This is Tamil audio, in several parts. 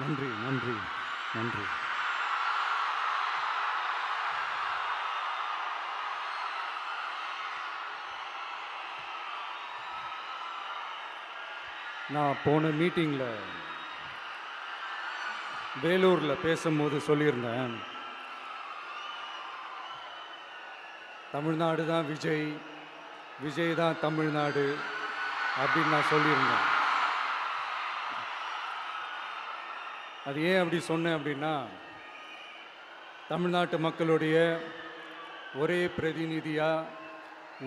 நன்றி நன்றி நன்றி. நான் போன மீட்டிங்கில் வேலூரில் பேசும்போது சொல்லியிருந்தேன், தமிழ்நாடு தான் விஜய், விஜய் தான் தமிழ்நாடு அப்படின்னு நான் சொல்லியிருந்தேன். அது ஏன் அப்படி சொன்னேன் அப்படின்னா, தமிழ்நாட்டு மக்களுடைய ஒரே பிரதிநிதியாக,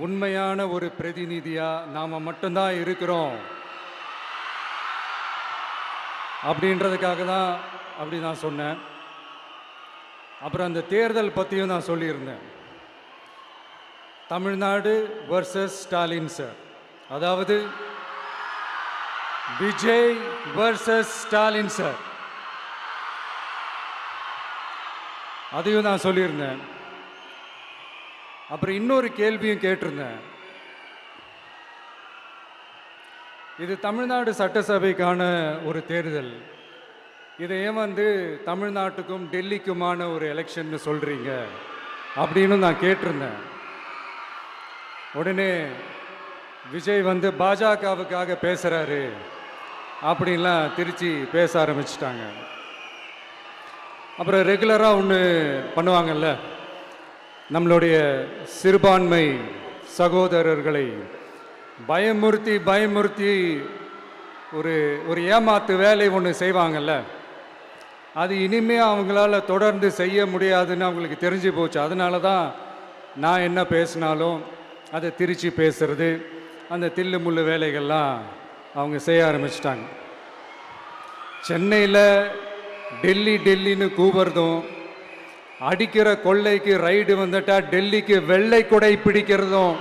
உண்மையான ஒரு பிரதிநிதியாக நாம் மட்டும்தான் இருக்கிறோம் அப்படின்றதுக்காக தான் அப்படி நான் சொன்னேன். அப்புறம் அந்த தேர்தல் பற்றியும் நான் சொல்லியிருந்தேன். தமிழ்நாடு வர்சஸ் ஸ்டாலின் சார், அதாவது விஜய் வர்சஸ் ஸ்டாலின் சார், அதையும் நான் சொல்லியிருந்தேன். அப்புறம் இன்னொரு கேள்வியும் கேட்டிருந்தேன். இது தமிழ்நாடு சட்டசபைக்கான ஒரு தேர்தல், இதை ஏன் தமிழ்நாட்டுக்கும் டெல்லிக்குமான ஒரு எலெக்ஷன்னு சொல்கிறீங்க அப்படின்னு நான் கேட்டிருந்தேன். உடனே விஜய் பாஜகவுக்காக பேசுகிறாரு அப்படின்லாம் திருச்சி பேச ஆரம்பிச்சிட்டாங்க. அப்புறம் ரெகுலராக ஒன்று பண்ணுவாங்கல்ல, நம்மளுடைய சிறுபான்மை சகோதரர்களை பயமுறுத்தி பயமுறுத்தி ஒரு ஏமாத்து வேலை ஒன்று செய்வாங்கல்ல, அது இனிமே அவங்களால தொடர்ந்து செய்ய முடியாதுன்னு அவங்களுக்கு தெரிஞ்சு போச்சு. அதனால தான் நான் என்ன பேசினாலும் அதை திருச்சி பேசுறது, அந்த தில்லு முள்ளு வேலைகள்லாம் அவங்க செய்ய ஆரம்பிச்சிட்டாங்க. சென்னையில் டெல்லி டெல்லின்னு கூவுறதும், அடிக்கிற கொள்ளைக்கு ரைடு வந்துட்டா டெல்லிக்கு வெள்ளை கொடை பிடிக்கிறதும்,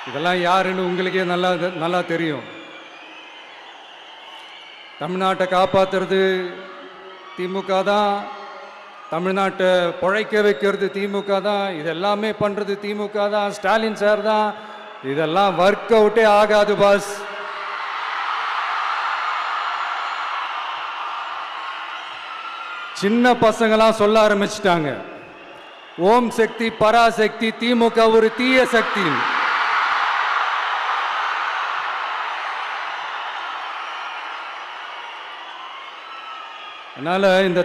இதெல்லாம் யாருன்னு உங்களுக்கே நல்லா தெரியும். தமிழ்நாட்டை காப்பாற்றுறது திமுக தான், தமிழ்நாட்டை பிழைக்க வைக்கிறது திமுக தான், இதெல்லாமே பண்ணுறது திமுக தான், ஸ்டாலின் சார் தான். இதெல்லாம் ஒர்க் அவுட்டே ஆகாது பாஸ். சின்ன பசங்களாம் சொல்ல ஆரம்பிச்சிட்டாங்க, ஓம் சக்தி பராசக்தி, திமுக ஒரு தீய சக்தி. அதனால் இந்த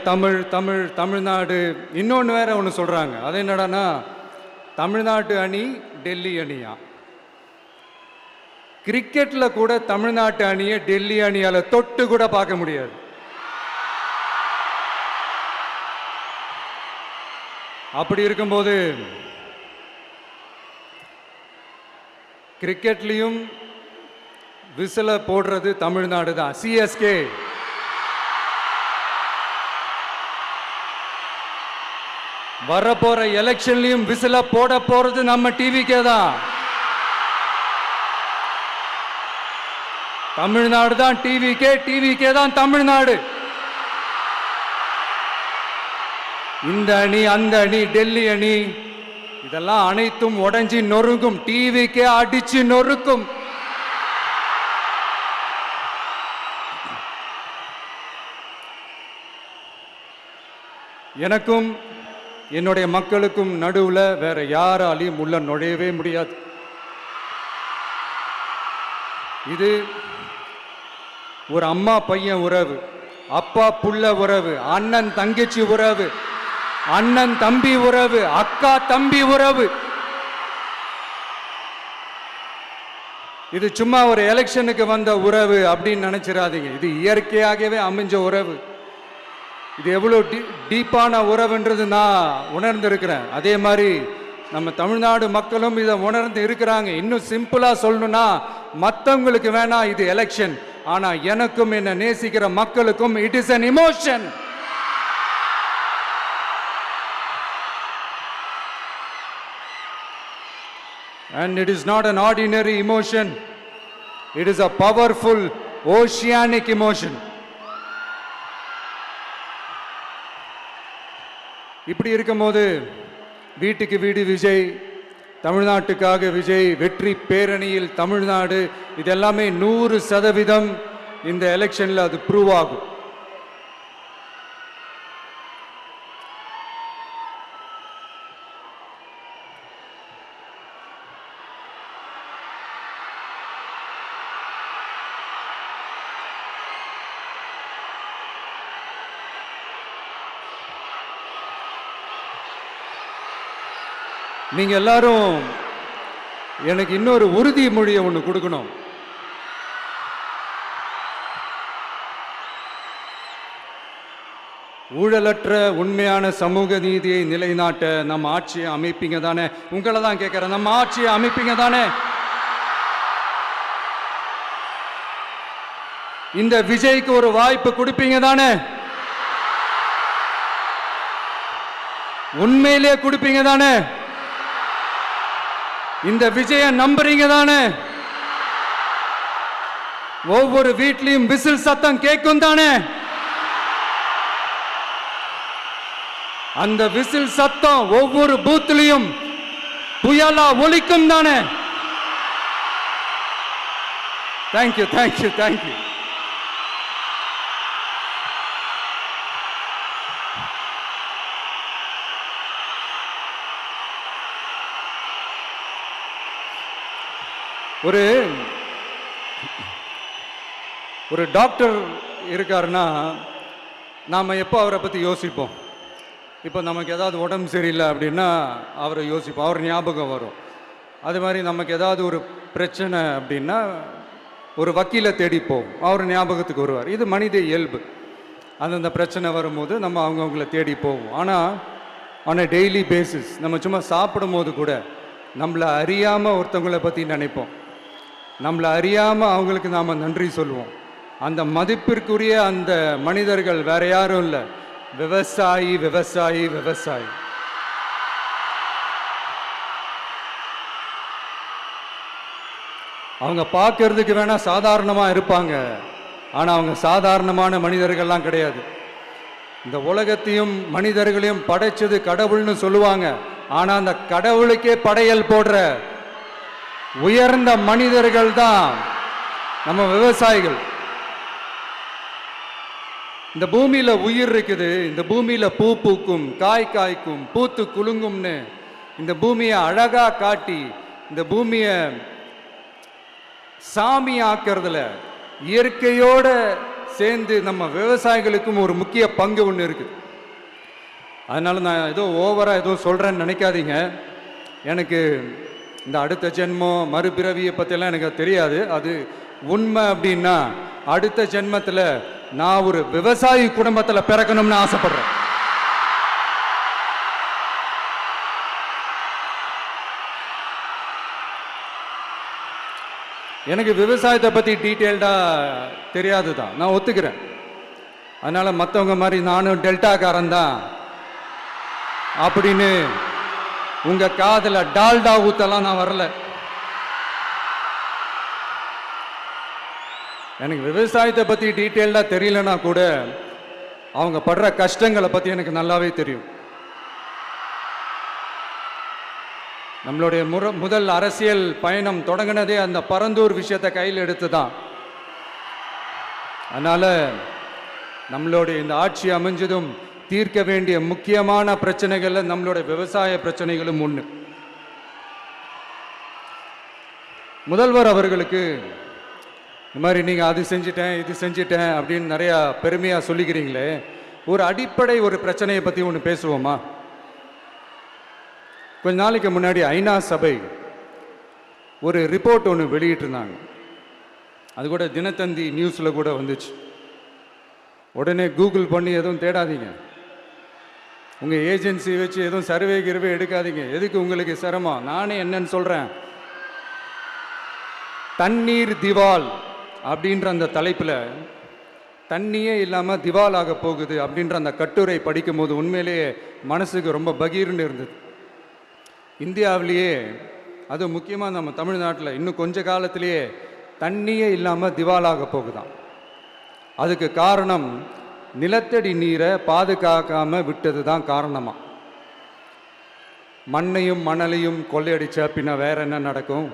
தமிழ்நாடு இன்னொன்று வேற ஒன்று சொல்கிறாங்க. அது என்னடான்னா, தமிழ்நாட்டு அணி டெல்லி அணியா. கிரிக்கெட்டில் கூட தமிழ்நாட்டு அணியை டெல்லி அணியால் தொட்டு கூட பார்க்க முடியாது. அப்படி இருக்கும்போது கிரிக்கெட்லேயும் விசில போடுறது தமிழ்நாடு தான், சிஎஸ்கே. வரப்போற எலெக்ஷன்லயும் விசில போட போறது நம்ம டிவிக்கே தான். தமிழ்நாடு தான் டிவிக்கே, டிவிக்கே தான் தமிழ்நாடு. இந்த அணி அந்த அணி டெல்லி அணி இதெல்லாம் அனைத்தும் உடைஞ்சி நொறுங்கும், டிவிக்கே அடிச்சு நொறுக்கும். எனக்கும் என்னுடைய மக்களுக்கும் நடுவில் வேற யாராலையும் உள்ள நுழையவே முடியாது. இது ஒரு அம்மா பையன் உறவு, அப்பா புள்ள உறவு, அண்ணன் தங்கச்சி உறவு, அண்ணன் தம்பி உறவு, அக்கா தம்பி உறவு. இது சும்மா ஒரு எலெக்ஷனுக்கு வந்த உறவு அப்படின்னு நினைச்சிடாதீங்க. இது இயற்கையாகவே அமைஞ்ச உறவு. இது எவ்வளோ டீப்பான உறவுன்றது நான் உணர்ந்திருக்கிறேன். அதே மாதிரி நம்ம தமிழ்நாடு மக்களும் இதை உணர்ந்து இருக்கிறாங்க. இன்னும் சிம்பிளா சொல்லணும்னா, மற்றவங்களுக்கு வேணா இது எலெக்ஷன், ஆனா எனக்கும் என்ன நேசிக்கிற மக்களுக்கும் it is an emotion. And it is not an ordinary emotion. It is a powerful oceanic emotion. இப்படி இருக்கும்போது வீட்டுக்கு வீடு விஜய், தமிழ்நாட்டுக்காக விஜய், வெற்றி பேரணியில் தமிழ்நாடு, இதெல்லாமே 100% இந்த எலெக்ஷன்ல அது ப்ரூவ் ஆகும். நீங்க எல்லாரும் எனக்கு இன்னொரு உறுதிமொழியை ஒன்று கொடுக்கணும். ஊழலற்ற உண்மையான சமூக நீதியை நிலைநாட்ட நம்ம ஆட்சியை அமைப்பீங்க தானே? உங்களை தான் கேட்கிறேன், நம்ம ஆட்சியை அமைப்பீங்க தானே? இந்த விஜய்க்கு ஒரு வாய்ப்பு கொடுப்பீங்க தானே? உண்மையிலே கொடுப்பீங்க தானே? இந்த விஜய நம்புறீங்க தானே? ஒவ்வொரு வீட்லயும் விசில் சத்தம் கேட்கும் தானே? அந்த விசில் சத்தம் ஒவ்வொரு பூத்திலையும் புயலா ஒலிக்கும் தானே? Thank you, thank you, thank you. ஒரு டாக்டர் இருக்காருன்னா நாம் எப்போ அவரை பற்றி யோசிப்போம்? இப்போ நமக்கு ஏதாவது உடம்பு சரியில்லை அப்படின்னா அவரை யோசிப்போம், அவர் ஞாபகம் வரும். அது மாதிரி நமக்கு ஏதாவது ஒரு பிரச்சனை அப்படின்னா ஒரு வக்கீலை தேடிப்போம், அவர் ஞாபகத்துக்கு வருவார். இது மனித இயல்பு. அந்தந்த பிரச்சனை வரும்போது நம்ம அவங்கவுங்கள தேடி போவோம். ஆனால் ஆன் அ டெய்லி பேசிஸ் நம்ம சும்மா சாப்பிடும் போது கூட நம்மளை அறியாமல் ஒருத்தவங்களை பற்றி நினைப்போம், நம்மளை அறியாமல் அவங்களுக்கு நாம் நன்றி சொல்லுவோம். அந்த மதிப்பிற்குரிய அந்த மனிதர்கள் வேற யாரும் இல்லை, விவசாயி, விவசாயி, விவசாயி. அவங்க பார்க்கறதுக்கு வேணா சாதாரணமாக இருப்பாங்க, ஆனால் அவங்க சாதாரணமான மனிதர்கள்லாம் கிடையாது. இந்த உலகத்தையும் மனிதர்களையும் படைச்சது கடவுள்னு சொல்லுவாங்க, ஆனால் அந்த கடவுளுக்கே படையல் போடுற உயர்ந்த மனிதர்கள் தான் நம்ம விவசாயிகள். இந்த பூமியில உயிர் இருக்குது, இந்த பூமியில பூ பூக்கும், காய் காய்க்கும், பூத்து குலுங்கும்னு இந்த பூமியை அழகா காட்டி இந்த பூமியை சாமி ஆக்கிறதுல இயற்கையோட சேர்ந்து நம்ம விவசாயிகளுக்கும் ஒரு முக்கிய பங்கு ஒன்று இருக்குது. அதனால நான் ஏதோ ஓவரா ஏதோ சொல்றேன்னு நினைக்காதீங்க. எனக்கு இந்த அடுத்த ஜென்மம் மறுபிறவியை பற்றியெல்லாம் எனக்கு தெரியாது. அது உண்மை அப்படின்னா அடுத்த ஜென்மத்தில் நான் ஒரு விவசாயி குடும்பத்தில் பிறக்கணும்னு ஆசைப்படுறேன். எனக்கு விவசாயத்தை பற்றி டீட்டெயில்டாக தெரியாது தான், நான் ஒத்துக்கிறேன். அதனால் மற்றவங்க மாதிரி நானும் டெல்டாக்காரன் தான் அப்படின்னு உங்கள் காதில் டால்டா ஊத்தலாம் நான் வரல. எனக்கு விவசாயத்தை பற்றி டீட்டெயில்டாக தெரியலனா கூட அவங்க படுற கஷ்டங்களை பற்றி எனக்கு நல்லாவே தெரியும். நம்மளுடைய முதல் அரசியல் பயணம் தொடங்கினதே அந்த பரந்தூர் விஷயத்தை கையில் எடுத்து தான். அதனால் நம்மளுடைய இந்த ஆட்சி அமைஞ்சதும் தீர்க்க வேண்டிய முக்கியமான பிரச்சனைகள்ல நம்மளுடைய விவசாய பிரச்சனைகளும் ஒன்று. முதல்வர் அவர்களுக்கு இந்த மாதிரி நீங்கள் அது செஞ்சிட்டேன் இது செஞ்சிட்டேன் அப்படின்னு நிறையா பெருமையாக சொல்லிக்கிறீங்களே, ஒரு அடிப்படை ஒரு பிரச்சனையை பற்றி ஒன்று பேசுவோமா? கொஞ்ச நாளைக்கு முன்னாடி ஐநா சபை ஒரு ரிப்போர்ட் ஒன்று வெளியிட்டிருந்தாங்க. அது கூட தினத்தந்தி நியூஸில் கூட வந்துச்சு. உடனே கூகுள் பண்ணி எதுவும் தேடாதீங்க, உங்கள் ஏஜென்சி வச்சு எதுவும் சர்வே கிருவே எடுக்காதீங்க. எதுக்கு உங்களுக்கு சிரமம்? நானே என்னன்னு சொல்கிறேன். தண்ணீர் திவால் அப்படின்ற அந்த தலைப்பில் தண்ணியே இல்லாமல் திவால் ஆக போகுது அப்படின்ற அந்த கட்டுரை படிக்கும் போது உண்மையிலேயே மனசுக்கு ரொம்ப பகீர்னு இருந்தது. இந்தியாவிலேயே அது முக்கியமாக நம்ம தமிழ்நாட்டில் இன்னும் கொஞ்ச காலத்திலேயே தண்ணியே இல்லாமல் திவாலாக போகுதான். அதுக்கு காரணம் நிலத்தடி நீரை பாதுகாக்காமல் விட்டது தான் காரணமாக. மண்ணையும் மணலையும் கொள்ளையடிச்சா பின்ன வேற என்ன நடக்கும்?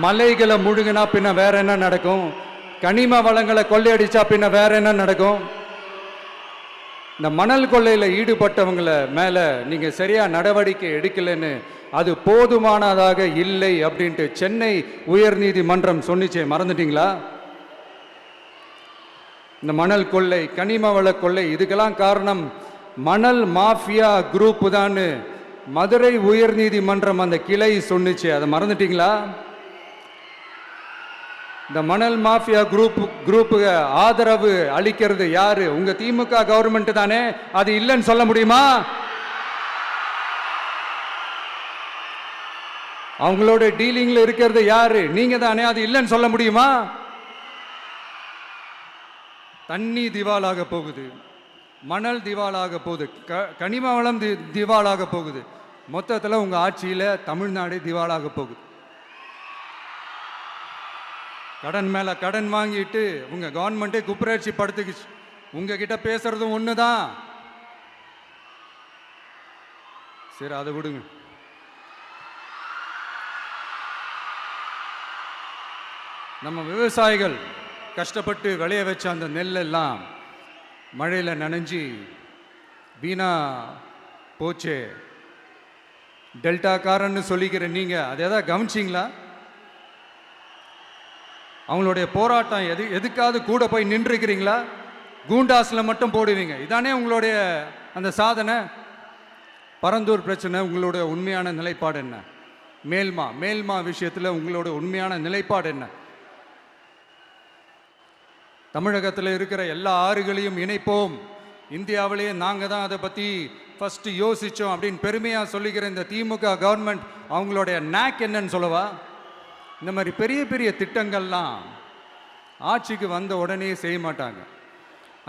மலைகளை முழுகினா பின்ன வேற என்ன நடக்கும்? கனிம வளங்களை கொள்ளையடிச்சா பின்ன வேற என்ன நடக்கும்? இந்த மணல் கொள்ளையில் ஈடுபட்டவங்கள மேல நீங்க சரியா நடவடிக்கை எடுக்கலன்னு அது போதுமானதாக இல்லை அப்படின்ட்டு சென்னை உயர்நீதிமன்றம் சொன்னிச்சே, மறந்துட்டீங்களா? இந்த மணல் கொள்ளை, கனிம வள கொள்ளை, இதுக்கெல்லாம் காரணம் மணல் மாஃபியா குரூப் தான் மதுரை உயர்நீதிமன்றம் அந்த கிளை சொன்னிச்சு. அதை மறந்துட்டீங்களா? இந்த மணல் மாஃபியா குரூப்புக்கு ஆதரவு அளிக்கிறது யாரு? உங்க திமுக கவர்மெண்ட் தானே. அது இல்லைன்னு சொல்ல முடியுமா? அவங்களோட டீலிங்ல இருக்கிறது யாரு? நீங்க தானே. அது இல்லைன்னு சொல்ல முடியுமா? தண்ணி திவாலாக போகுது, மணல் திவாலாக போகுது, கனிம வளம் திவாலாக போகுது. மொத்தத்தில் உங்க ஆட்சியில தமிழ்நாடு திவாலாக போகுது. கடன் மேல கடன் வாங்கிட்டு உங்க கவர்மெண்ட்டே குப்பராட்சி படுத்துக்குச்சு. உங்ககிட்ட பேசுறதும் ஒண்ணுதான். சரி, அதை விடுங்க. நம்ம விவசாயிகள் கஷ்டப்பட்டு விளைய வச்ச அந்த நெல்லெல்லாம் மழையில் நனைஞ்சி வீணா போச்சே. டெல்டாக்காரன்னு சொல்லிக்கிற நீங்க அதை எதாவது கவனிச்சிங்களா? அவங்களுடைய போராட்டம் எதுக்காவது கூட போய் நின்றுக்கிறீங்களா? கூண்டாஸில் மட்டும் போடுவீங்க. இதானே உங்களுடைய அந்த சாதனை. பரந்தூர் பிரச்சனை, உங்களுடைய உண்மையான நிலைப்பாடு என்ன? மேல்மா விஷயத்தில் உங்களோட உண்மையான நிலைப்பாடு என்ன? தமிழகத்தில் இருக்கிற எல்லா ஆறுகளையும் இணைப்போம், இந்தியாவிலேயே நாங்கள் தான் அதை பற்றி ஃபஸ்ட்டு யோசித்தோம் அப்படின்னு பெருமையாக சொல்லிக்கிற இந்த திமுக கவர்மெண்ட் அவங்களுடைய நாக் என்னன்னு சொல்லவா? இந்த மாதிரி பெரிய பெரிய திட்டங்கள்லாம் ஆட்சிக்கு வந்த உடனே செய்ய மாட்டாங்க.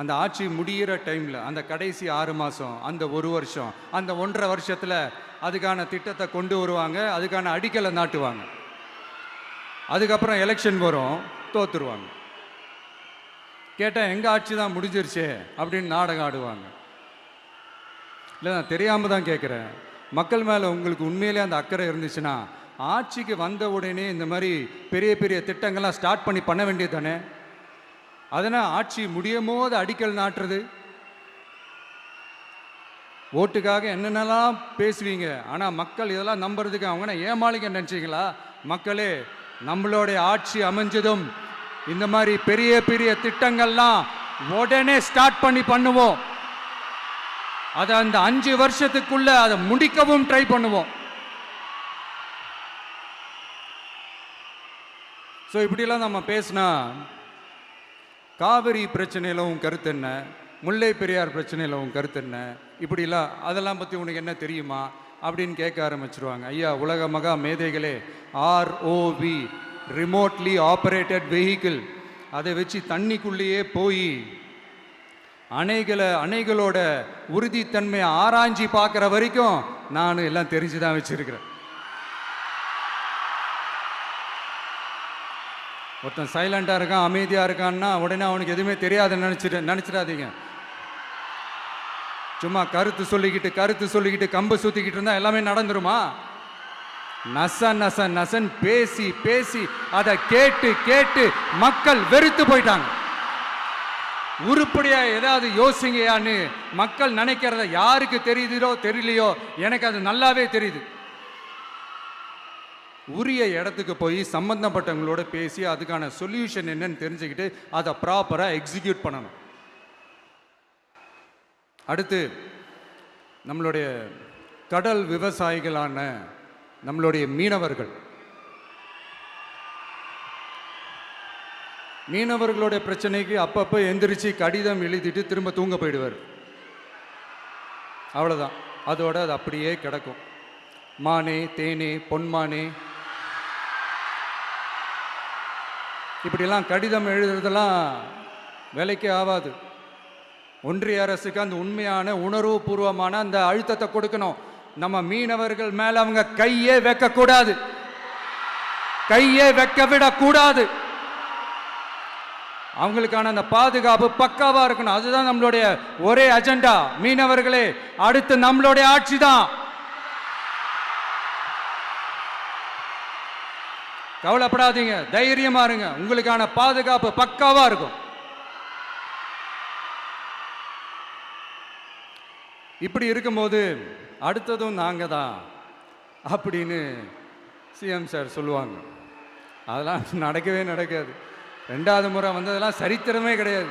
அந்த ஆட்சி முடிகிற டைமில், அந்த கடைசி 6 மாதம், அந்த 1 வருஷம், அந்த 1.5 வருஷத்தில் அதுக்கான திட்டத்தை கொண்டு வருவாங்க, அதுக்கான அடிக்கலை நாட்டுவாங்க. அதுக்கப்புறம் எலெக்ஷன் வரும், தோத்துருவாங்க. கேட்டால் எங்கள் ஆட்சி தான் முடிஞ்சிருச்சே அப்படின்னு நாடகம் ஆடுவாங்க. இல்லை, நான் தெரியாமல் தான் கேட்குறேன். மக்கள் மேலே உங்களுக்கு உண்மையிலே அந்த அக்கறை இருந்துச்சுன்னா ஆட்சிக்கு வந்த உடனே இந்த மாதிரி பெரிய பெரிய திட்டங்கள்லாம் ஸ்டார்ட் பண்ண வேண்டியது தானே. அதனால் ஆட்சி முடியும் போது அடிக்கல் நாட்டுறது. ஓட்டுக்காக என்னென்னலாம் பேசுவீங்க, ஆனால் மக்கள் இதெல்லாம் நம்புறதுக்கு அவங்க ஏமாளிங்க நினச்சிங்களா? மக்களே, நம்மளுடைய ஆட்சி அமைஞ்சதும் இந்த மாதிரி பெரிய பெரிய திட்டங்கள்லாம் உடனே ஸ்டார்ட் பண்ணுவோம். அதை அந்த 5 வருஷத்துக்குள்ள அதை முடிக்கவும் ட்ரை பண்ணுவோம். ஸோ இப்படிலாம் நம்ம பேசினா காவிரி பிரச்சனையில் உன் கருத்து என்ன, முல்லை பெரியார் பிரச்சனையில் உன் கருத்து என்ன, இப்படிலாம் அதெல்லாம் பற்றி உனக்கு என்ன தெரியுமா அப்படின்னு கேட்க ஆரம்பிச்சிருவாங்க. ஐயா, உலக மகா மேதைகளே, ROV, ரிமோட்லி ஆப்ரேட்டட் வெஹிக்கிள், அதை வச்சு தண்ணிக்குள்ளேயே போய் அணைகளோட உறுதித்தன்மையை ஆராய்ச்சி பார்க்குற வரைக்கும் நான் எல்லாம் தெரிஞ்சு தான் வச்சிருக்கிறேன். ஒருத்தன் சைலண்டாக இருக்கான், அமைதியாக இருக்கான்னா உடனே அவனுக்கு எதுவுமே தெரியாதுன்னு நினச்சிடாதீங்க. சும்மா கருத்து சொல்லிக்கிட்டு கம்பு சுற்றிக்கிட்டு இருந்தால் எல்லாமே நடந்துருமா? நசன் பேசி அதை கேட்டு மக்கள் வெறுத்து போயிட்டாங்க. உருப்படியா ஏதாவது யோசிங்கயான்னு மக்கள் நினைக்கிறத யாருக்கு தெரியுதோ தெரியலையோ, எனக்கு அது நல்லாவே தெரியுது. உரிய இடத்துக்கு போய் சம்பந்தப்பட்டவங்களோட பேசி அதுக்கான சொல்யூஷன் என்னன்னு தெரிஞ்சுக்கிட்டு அதை ப்ராப்பராக எக்ஸிக்யூட் பண்ணணும். அடுத்து, நம்மளுடைய கடல் விவசாயிகளான நம்மளுடைய மீனவர்களுடைய பிரச்சனைக்கு அப்பப்போ எந்திரிச்சு கடிதம் எழுதிட்டு திரும்ப தூங்க போயிடுவார். அவ்வளோதான், அதோட அது அப்படியே கிடக்கும். மானே, தேனே, பொன்மானே, இப்படிலாம் கடிதம் எழுதுறதெல்லாம் வேலைக்கே ஆகாது. ஒன்றிய அரசுக்கு அந்த உண்மையான உணர்வுபூர்வமான அந்த அழுத்தத்தை கொடுக்கணும். நம்ம மீனவர்கள் மேல அவங்க கையே வைக்கக்கூடாது, கையே வைக்க விடக்கூடாது. அவங்களுக்கான அந்த பாதுகாப்பு பக்காவா இருக்கணும். அதுதான் நம்மளுடைய ஒரே அஜெண்டா. மீனவர்களே, அடுத்து நம்மளுடைய ஆட்சி தான். கவலைப்படாதீங்க, தைரியமா இருங்க. உங்களுக்கான பாதுகாப்பு பக்காவா இருக்கும். இப்படி இருக்கும்போது அடுத்ததும் நாங்க தான் அப்படின்னு சிஎம் சார் சொல்லுவாங்க. அதெல்லாம் நடக்கவே நடக்காது. 2வது முறை வந்ததெல்லாம் சரித்திரமே கிடையாது.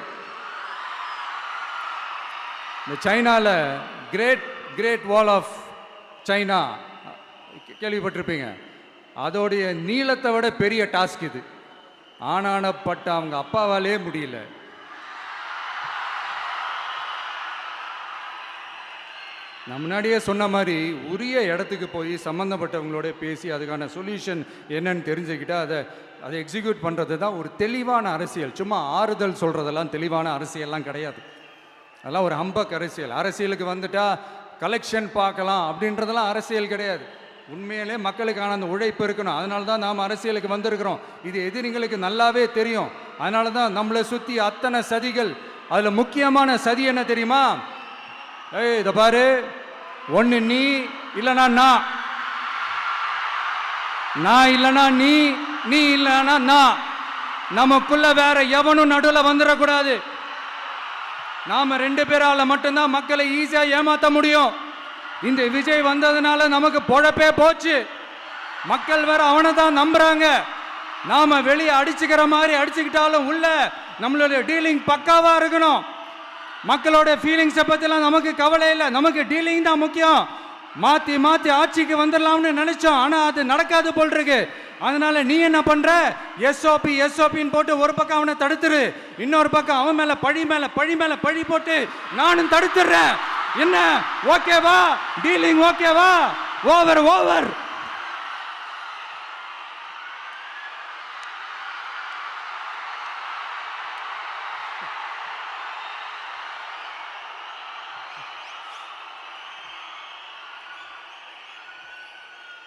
இந்த சைனால கிரேட் வால் ஆஃப் சைனா கேள்விப்பட்டிருப்பீங்க. அதோடைய நீளத்தை விட பெரிய டாஸ்க் இது. ஆனானப்பட்ட அவங்க அப்பாவாலே முடியல. நான் முன்னாடியே சொன்ன மாதிரி உரிய இடத்துக்கு போய் சம்மந்தப்பட்டவங்களோட பேசி அதுக்கான சொல்யூஷன் என்னன்னு தெரிஞ்சுக்கிட்டா அதை எக்ஸிக்யூட் பண்ணுறது தான் ஒரு தெளிவான அரசியல். சும்மா ஆறுதல் சொல்கிறதெல்லாம் தெளிவான அரசியல்லாம் கிடையாது. அதெல்லாம் ஒரு ஹம்பக் அரசியல். அரசியலுக்கு வந்துட்டா கலெக்ஷன் பார்க்கலாம் அப்படின்றதெல்லாம் அரசியல் கிடையாது. உண்மையிலே மக்களுக்கான அந்த உழைப்பு இருக்கணும். அதனால தான் நாம் அரசியலுக்கு வந்திருக்கிறோம். இது எதிரிங்களுக்கு நல்லாவே தெரியும். அதனால தான் நம்மளை சுற்றி அத்தனை சதிகள். அதில் முக்கியமான சதி என்ன தெரியுமா? இதை பாரு, ஒன்று நீ இல்லைனா நான் இல்லைனா நீ இல்லைனா நான். நமக்குள்ள வேற எவனும் நடுவில் வந்துடக்கூடாது. நாம 2 பேரால மட்டும்தான் மக்களை ஈஸியா ஏமாற்ற முடியும். இந்த விஜய் வந்ததுனால நமக்கு பொழப்பே போச்சு. மக்கள் வேற அவனை தான் நம்புறாங்க. நாம வெளியே அடிச்சுக்கிற மாதிரி அடிச்சுக்கிட்டாலும் உள்ள நம்மளுடைய டீலிங் பக்காவா இருக்கணும். மக்களோட ஃபீலிங்ஸை பற்றிலாம் நமக்கு கவலை இல்லை. நமக்கு டீலிங் தான் முக்கியம். மாற்றி ஆட்சிக்கு வந்துடலாம்னு நினைச்சோம். ஆனால் அது நடக்காது போல் இருக்கு. அதனால நீ என்ன பண்ற? எஸ்ஓபின்னு போட்டு ஒரு பக்கம் அவனை தடுத்துரு, இன்னொரு பக்கம் அவன் மேல பழி போட்டு நானும் தடுத்துடுறேன். என்ன ஓகேவா? டீலிங் ஓகேவா? ஓவர்.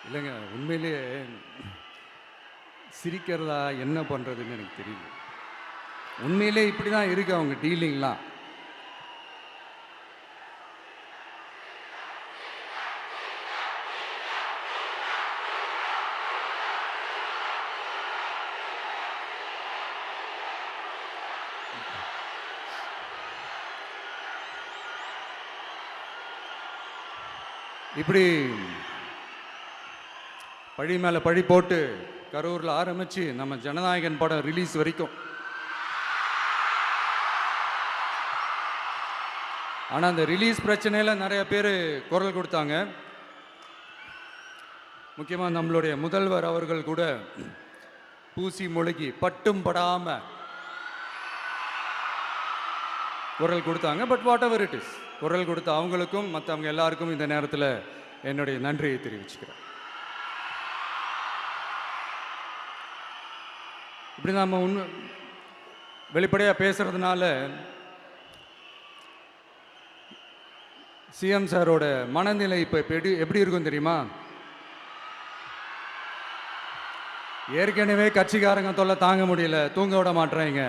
இல்லைங்க, உண்மையிலேயே சிரிக்கிறதா என்ன பண்ணுறதுன்னு எனக்கு தெரியல. உண்மையிலே இப்படி தான் இருக்கு அவங்க டீலிங்லாம். இப்படி பழி மேலே பழி போட்டு கரூரில் ஆரம்பித்து நம்ம ஜனநாயகன் படம் ரிலீஸ் வரைக்கும். ஆனால் அந்த ரிலீஸ் பிரச்சனையில் நிறைய பேர் குரல் கொடுத்தாங்க. முக்கியமாக நம்மளுடைய முதல்வர் அவர்கள் கூட பூசி மொழிகி பட்டும் படாமல் குரல் கொடுத்தாங்க. But what ever it is, குரல் கொடுத்த அவங்களுக்கும் மற்றவங்க எல்லாருக்கும் இந்த நேரத்தில் என்னுடைய நன்றியை தெரிவிச்சுக்கிறேன். இப்படி நம்ம வெளிப்படையாக பேசுறதுனால சிஎம் சாரோட மனநிலை இப்போ எப்படி இருக்கும் தெரியுமா? ஏற்கனவே கட்சிக்காரங்க தொல்லை தாங்க முடியல, தூங்க விட மாட்டேறாங்க.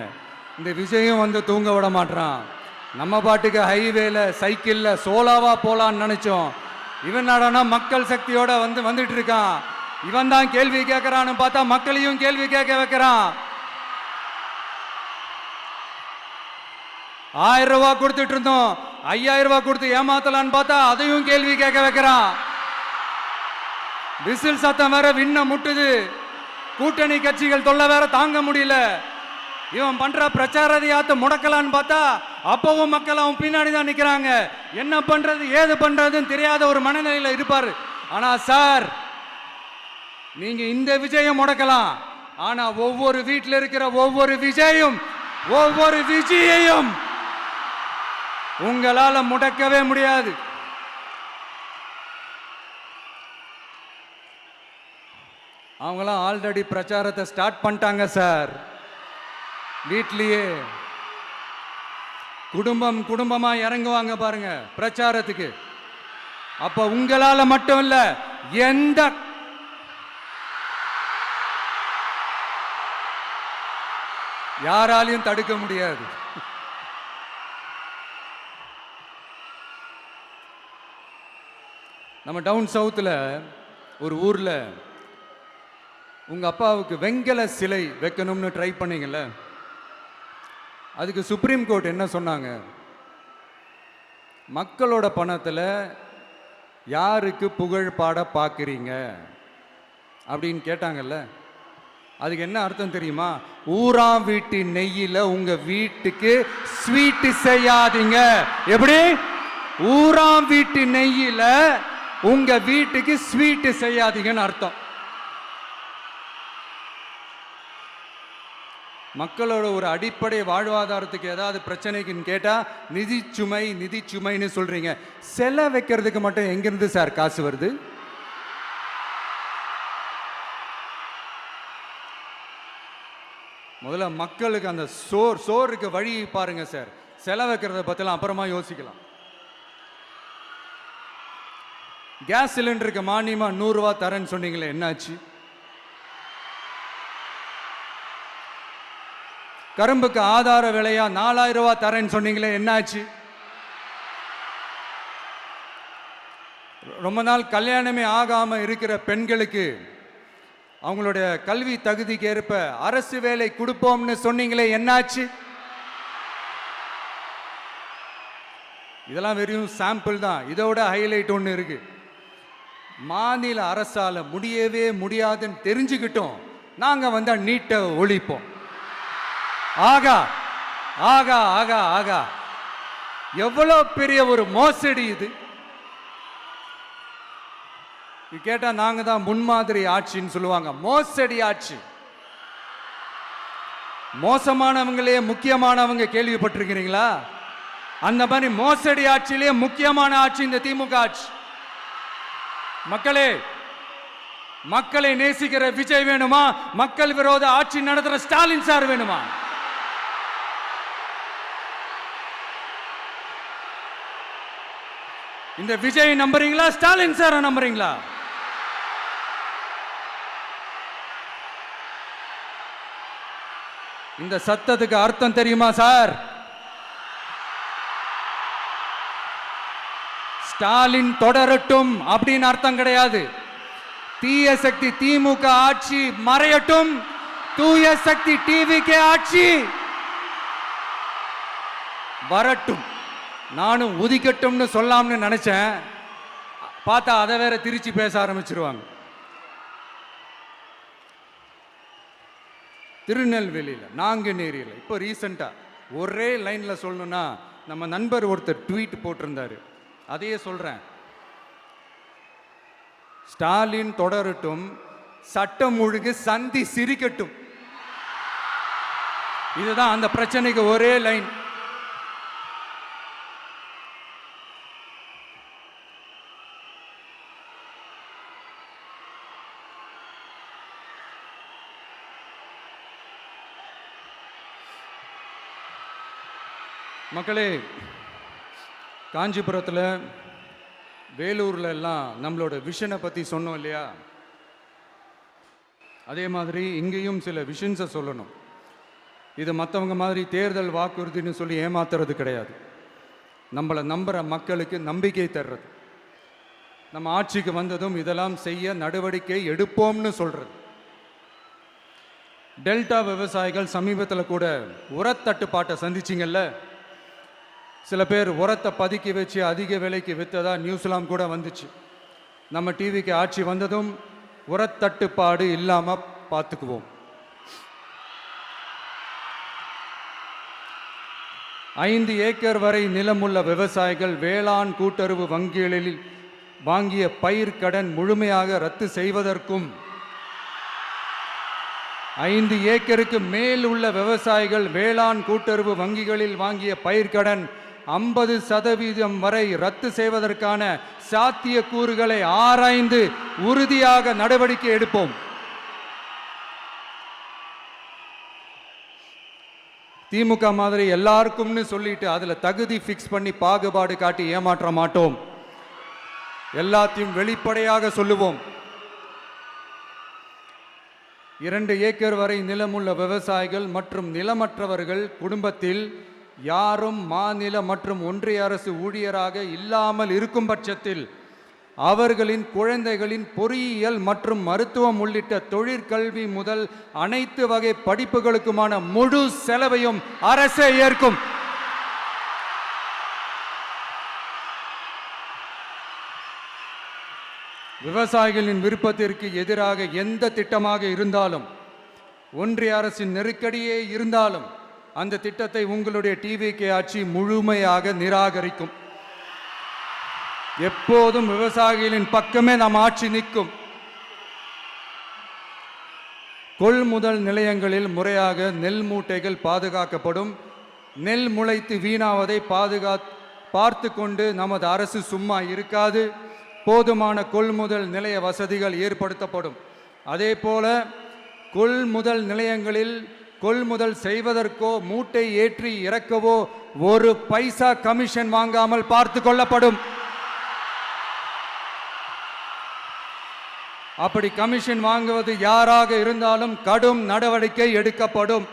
இந்த விஜயும் வந்து தூங்க விட மாட்டான். நம்ம பாட்டுக்கு ஹைவேல சைக்கிளில் சோலாவா போலான்னு நினைச்சோம். இவன் நாடானா மக்கள் சக்தியோட வந்துட்டு இருக்கான். இவன் தான் கேள்வி கேட்கறான்னு பார்த்தா மக்களையும் கேள்வி கேட்க வைக்கிறான். 1000 ரூபாய் கொடுத்துட்டு இருந்தோம், 5000 ரூபாய் கொடுத்து ஏமாத்தலான்னு பார்த்தா அதையும் கேள்வி கேட்க வைக்கிறான். விசில் சத்தம் வேற விண்ண முட்டுது. கூட்டணி கட்சிகள் தொல்லை வேற தாங்க முடியல. இவன் பண்ற பிரச்சாரத்தையாத்த முடக்கலான்னு பார்த்தா அப்பவும் மக்கள் அவன் பின்னாடி தான் நிக்கிறாங்க. என்ன பண்றது ஏது பண்றதுன்னு தெரியாத ஒரு மனநிலையில இருப்பாரு. ஆனா சார், நீங்க இந்த விஜயம் முடக்கலாம். ஆனா ஒவ்வொரு வீட்டில் இருக்கிற ஒவ்வொரு விஜயையும் உங்களால முடக்கவே முடியாது. அவங்களாம் ஆல்ரெடி பிரச்சாரத்தை ஸ்டார்ட் பண்ணிட்டாங்க சார். வீட்லயே குடும்பமா இறங்குவாங்க பாருங்க பிரச்சாரத்துக்கு. அப்ப உங்களால மட்டும் இல்ல, யாராலையும் தடுக்க முடியாது. நம்ம டவுன் சவுத்தில் ஒரு ஊரில் உங்கள் அப்பாவுக்கு வெங்கல சிலை வைக்கணும்னு ட்ரை பண்ணீங்கல்ல, அதுக்கு சுப்ரீம் கோர்ட் என்ன சொன்னாங்க? மக்களோட பணத்தில் யாருக்கு புகழ் பாட பார்க்குறீங்க அப்படின்னு கேட்டாங்கல்ல. அதுக்கு என்ன அர்த்தம் தெரியுமா? ஊராம் வீட்டு நெய்யில் உங்கள் வீட்டுக்கு ஸ்வீட்டு செய்யாதீங்க. எப்படி? ஊராம் வீட்டு நெய்யில் உங்க வீட்டுக்கு ஸ்வீட்டு செய்யாதீங்கன்னு அர்த்தம். மக்களோட ஒரு அடிப்படை வாழ்வாதாரத்துக்கு ஏதாவது பிரச்சனைக்குன்னு கேட்டா நிதி சுமைன்னு சொல்றீங்க. செலை வைக்கிறதுக்கு மட்டும் எங்கிருந்து சார் காசு வருது? முதல்ல மக்களுக்கு அந்த சோறுக்கு வழி பாருங்க சார். செலை வைக்கிறத பத்திலாம் அப்புறமா யோசிக்கலாம். கேஸ் சிலிண்டருக்கு மானியமா 100 ரூபா தரேன்னு சொன்னீங்களே, என்னாச்சு? கரும்புக்கு ஆதார விலையா 4000 ரூபாய் தரேன்னு சொன்னீங்களே, என்னாச்சு? ரொம்ப நாள் கல்யாணமே ஆகாம இருக்கிற பெண்களுக்கு அவங்களுடைய கல்வி தகுதிக்கு ஏற்ப அரசு வேலை கொடுப்போம்னு சொன்னீங்களே, என்னாச்சு? இதெல்லாம் வெறும் சாம்பிள் தான். இதோட ஹைலைட் ஒன்று இருக்கு. மாநில அரசால முடியவே முடியாதுன்னு தெரிஞ்சுக்கிட்டோம், நாங்க வந்தா நீட்டை ஒழிப்போம். ஆகா ஆகா ஆகா ஆகா, எவ்வளவு பெரிய ஒரு மோசடி இது! கேட்டா நாங்க தான் முன்மாதிரி ஆட்சின்னு சொல்லுவாங்க. மோசடி ஆட்சி. மோசமானவங்களே முக்கியமானவங்க கேள்விப்பட்டிருக்கிறீங்களா? அந்த மாதிரி மோசடி ஆட்சியிலே முக்கியமான ஆட்சி இந்த திமுக ஆட்சி. மக்களே, மக்களை நேசிக்கிற விஜய் வேணுமா? மக்கள் விரோத ஆட்சி நடத்துற ஸ்டாலின் சார் வேணுமா? இந்த விஜய் நம்புறீங்களா, ஸ்டாலின் சார் நம்புறீங்களா? இந்த சத்தத்துக்கு அர்த்தம் தெரியுமா சார்? ஸ்டாலின் தொடரட்டும் அப்படின்னு அர்த்தம் கிடையாது. தீய சக்தி திமுக ஆட்சி மறையட்டும், தூய சக்தி டிவிகே ஆட்சி வரட்டும். நானும் உதிக்கட்டும்னு சொல்லாம்னு நினைச்சேன், பார்த்தா அதை வேற திருச்சி பேச ஆரம்பிச்சிருவாங்க. திருநெல்வேலியில், நாங்குநேரியில் இப்போ ரீசெண்டா ஒரே லைன்ல சொல்லணும்னா, நம்ம நண்பர் ஒருத்தர் ட்வீட் போட்டிருந்தாரு, அதையே சொல்றேன். ஸ்டாலின் தொடரட்டும், சட்டம் ஒழுங்கு சந்தி சிரிக்கட்டும். இதுதான் அந்த பிரச்சனைக்கு ஒரே லைன். மக்களே, காஞ்சிபுரத்தில், வேலூரில் எல்லாம் நம்மளோட விஷனை பற்றி சொன்னோம் இல்லையா? அதே மாதிரி இங்கேயும் சில விஷன்ஸை சொல்லணும். இது மற்றவங்க மாதிரி தேர்தல் வாக்குறுதின்னு சொல்லி ஏமாத்துறது கிடையாது. நம்மளை நம்புகிற மக்களுக்கு நம்பிக்கை தர்றது. நம்ம ஆட்சிக்கு வந்ததும் இதெல்லாம் செய்ய நடவடிக்கை எடுப்போம்னு சொல்கிறது. டெல்டா விவசாயிகள் சமீபத்தில் கூட உரத்தட்டுப்பாட்டை சந்திச்சிங்கல்ல. சில பேர் உரத்தை பதுக்கி வச்சு அதிக விலைக்கு விற்றதா நியூஸ்லாம் கூட வந்துச்சு. நம்ம டிவிக்கு ஆட்சி வந்ததும் உரத்தட்டுப்பாடு இல்லாமல் பார்த்துக்குவோம். 5 ஏக்கர் வரை நிலமுள்ள விவசாயிகள் வேளாண் கூட்டுறவு வங்கிகளில் வாங்கிய பயிர் கடன் முழுமையாக ரத்து செய்வதற்கும், 5 ஏக்கருக்கு மேல் உள்ள விவசாயிகள் வேளாண் கூட்டுறவு வங்கிகளில் வாங்கிய பயிர்க்கடன் 50% வரை ரத்து செய்வதற்கான சாத்திய கூறுகளை ஆராய்ந்து உறுதியாக நடவடிக்கை எடுப்போம். திமுக மாதிரி எல்லாருக்கும்னு சொல்லிட்டு அதுல தகுதி ஃபிக்ஸ் பண்ணி பாகுபாடு காட்டி ஏமாற்ற மாட்டோம். எல்லாத்தையும் வெளிப்படையாக சொல்லுவோம். 2 ஏக்கர் வரை நிலமுள்ள விவசாயிகள் மற்றும் நிலமற்றவர்கள் குடும்பத்தில் யாரும் மாநில மற்றும் ஒன்றிய அரசு ஊழியராக இல்லாமல் இருக்கும் பட்சத்தில் அவர்களின் குழந்தைகளின் பொறியியல் மற்றும் மருத்துவம் உள்ளிட்ட தொழிற்கல்வி முதல் அனைத்து வகை படிப்புகளுக்குமான முழு செலவையும் அரசே ஏற்கும். விவசாயிகளின் விருப்பத்திற்கு எதிராக எந்த திட்டமாக இருந்தாலும், ஒன்றிய அரசின் நெருக்கடியே இருந்தாலும் அந்த திட்டத்தை உங்களுடைய டிவிகே ஆட்சி முழுமையாக நிராகரிக்கும். எப்போதும் விவசாயிகளின் பக்கமே நம் ஆட்சி நிற்கும். கொள்முதல் நிலையங்களில் முறையாக நெல் மூட்டைகள் பாதுகாக்கப்படும். நெல் முளைத்து வீணாவதை பார்த்து கொண்டு நமது அரசு சும்மா இருக்காது. போதுமான கொள்முதல் நிலைய வசதிகள் ஏற்படுத்தப்படும். அதே போல கொள்முதல் நிலையங்களில் கொள்முதல் செய்வதற்கோ மூட்டை ஏற்றி இறக்கவோ ஒரு பைசா கமிஷன் வாங்காமல் பார்த்து கொள்ளப்படும். அப்படி கமிஷன் வாங்குவது யாராக இருந்தாலும் கடும் நடவடிக்கை எடுக்கப்படும்.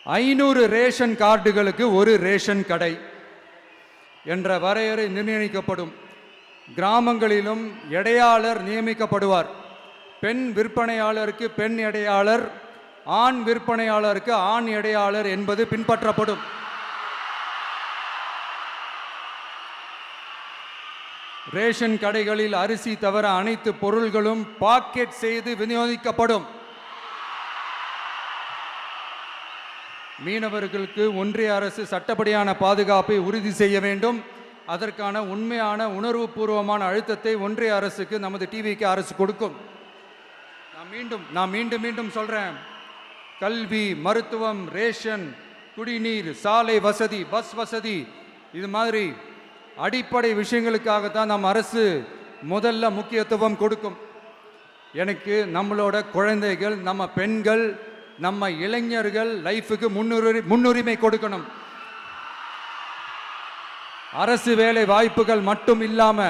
ஐநூறு ரேஷன் கார்டுகளுக்கு ஒரு ரேஷன் கடை என்ற வரையறை நிர்ணயிக்கப்படும். கிராமங்களிலும் எடையாளர் நியமிக்கப்படுவார். பெண் விற்பனையாளருக்கு பெண் எடையாளர், ஆண் விற்பனையாளருக்கு ஆண் எடையாளர் என்பது பின்பற்றப்படும். ரேஷன் கடைகளில் அரிசி தவிர அனைத்து பொருள்களும் பாக்கெட் செய்து விநியோகிக்கப்படும். மீனவர்களுக்கு ஒன்றிய அரசு சட்டப்படியான பாதுகாப்பை உறுதி செய்ய வேண்டும். அதற்கான உண்மையான உணர்வுபூர்வமான அழுத்தத்தை ஒன்றிய அரசுக்கு நமது டிவிக்கு அரசு கொடுக்கும். நான் மீண்டும் சொல்றேன், கல்வி, மருத்துவம், ரேஷன், குடிநீர், சாலை வசதி, பஸ் வசதி, இது மாதிரி அடிப்படை விஷயங்களுக்காகத்தான் நம் அரசு முதல்ல முக்கியத்துவம் கொடுக்கும். எனக்கு நம்மளோட குழந்தைகள், நம்ம பெண்கள், நம்ம இளைஞர்கள் லைஃபுக்கு முன்னுரிமை கொடுக்கணும். அரசு வேலை வாய்ப்புகள் மட்டும் இல்லாம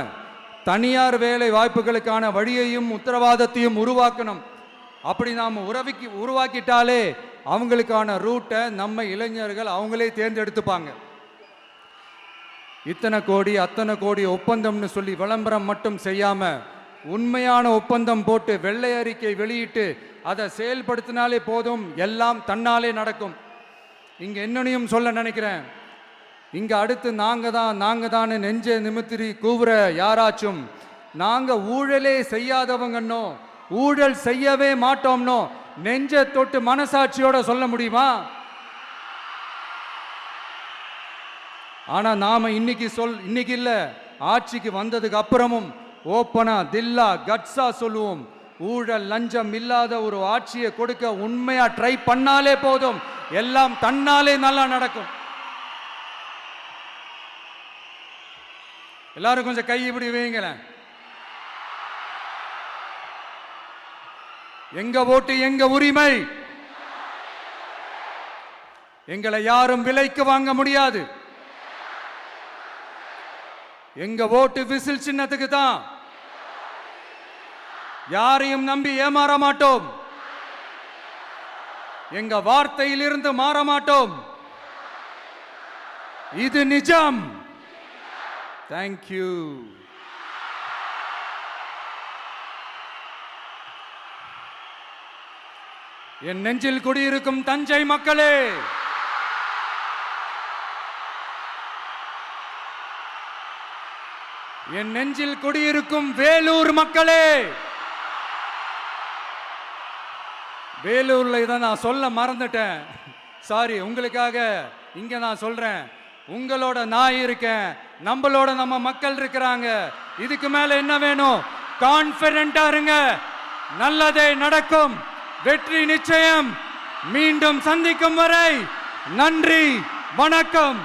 தனியார் வேலை வாய்ப்புகளுக்கான வழியையும் உத்தரவாதத்தையும் உருவாக்கணும். அப்படி நாம் உருவாக்கிட்டாலே அவங்களுக்கான ரூட்டை நம்ம இளைஞர்கள் அவங்களே தேர்ந்தெடுத்துப்பாங்க. இத்தனை கோடி அத்தனை கோடி ஒப்பந்தம்னு சொல்லி விளம்பரம் மட்டும் செய்யாம உண்மையான ஒப்பந்தம் போட்டு வெள்ளை அறிக்கை வெளியிட்டு அதை செயல்படுத்தினாலே போதும், எல்லாம் தன்னாலே நடக்கும். இங்க என்னனையும் சொல்ல நினைக்கிறேன், இங்க அடுத்து நாங்க தான் நெஞ்ச நிமித்திரி கூவுற யாராச்சும் நாங்க ஊழலே செய்யாதவங்கன்னோ ஊழல் செய்யவே மாட்டோம்னோ நெஞ்ச தொட்டு மனசாட்சியோட சொல்ல முடியுமா? ஆனா நாம இன்னைக்கு இல்ல, ஆட்சிக்கு வந்ததுக்கு அப்புறமும் ஓப்பனா தில்லா கட்ஸா சொல்லுவோம், ஊழல் லஞ்சம் இல்லாத ஒரு ஆட்சியை கொடுக்க உண்மையா ட்ரை பண்ணாலே போதும், எல்லாம் தன்னாலே நல்லா நடக்கும். எல்லாரும் கொஞ்சம் கை இப்படி வைங்களேன். எங்க ஓட்டு எங்க உரிமை, எங்களை யாரும் விலைக்கு வாங்க முடியாது. எங்க ஓட்டு விசில் சின்னத்துக்கு தான். யாரையும் நம்பி ஏமாற மாட்டோம். எங்க வார்த்தையிலிருந்து மாற மாட்டோம். இது நிஜம். தேங்க்யூ. என் நெஞ்சில் குடியிருக்கும் தஞ்சை மக்களே, என் நெஞ்சில் குடியிருக்கும் வேலூர் மக்களே, வேலூர்ல இதை நான் சொல்ல மறந்துட்டேன், சாரி. உங்களுக்காக இங்க நான் சொல்றேன், உங்களோட நான் இருக்கேன், நம்மளோட நம்ம மக்கள் இருக்கிறாங்க. இதுக்கு மேல என்ன வேணும்? கான்பிடென்ட்டா இருங்க, நல்லதே நடக்கும், வெற்றி நிச்சயம். மீண்டும் சந்திக்கும் வரை நன்றி, வணக்கம்.